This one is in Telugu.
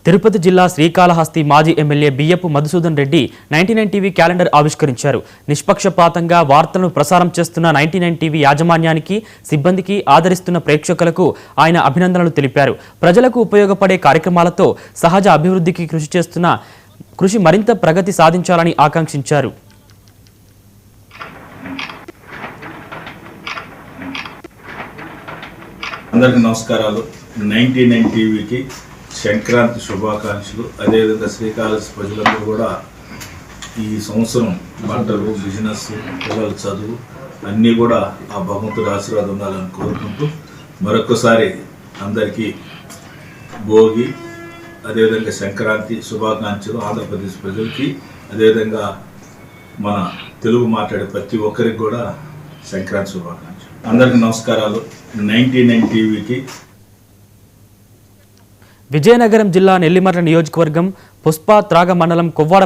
తిరుపతి జిల్లా శ్రీకాళహస్తి మాజీ ఎమ్మెల్యే బియ్యపు మధుసూదన్ రెడ్డి 99 టీవీ క్యాలెండర్ ఆవిష్కరించారు. నిష్పక్షపాతంగా వార్తలను ప్రసారం చేస్తున్న 99 టీవీ యాజమాన్యానికి, సిబ్బందికి, ఆదరిస్తున్న ప్రేక్షకులకు ఆయన అభినందనలు తెలిపారు. ప్రజలకు ఉపయోగపడే కార్యక్రమాలతో సహజ అభివృద్ధికి కృషి మరింత ప్రగతి సాధించాలని ఆకాంక్షించారు. అందరికీ నమస్కారాలు. 99 టీవీకి సంక్రాంతి శుభాకాంక్షలు. అదేవిధంగా శ్రీకాళహస్తి ప్రజలందరూ కూడా ఈ సంవత్సరం పంటలు, బిజినెస్, పిల్లల చదువు అన్నీ కూడా ఆ భగవంతుడి ఆశీర్వాదం ఉండాలని కోరుకుంటూ మరొకసారి అందరికీ భోగి, అదేవిధంగా సంక్రాంతి శుభాకాంక్షలు ఆంధ్రప్రదేశ్ ప్రజలకి, అదేవిధంగా మన తెలుగు మాట్లాడే ప్రతి ఒక్కరికి కూడా సంక్రాంతి శుభాకాంక్షలు. అందరికీ నమస్కారాలు. 99 టీవీకి. విజయనగరం జిల్లా నెల్లిమర్ల నియోజకవర్గం పుష్ప త్రాగ మండలం కొవ్వాడ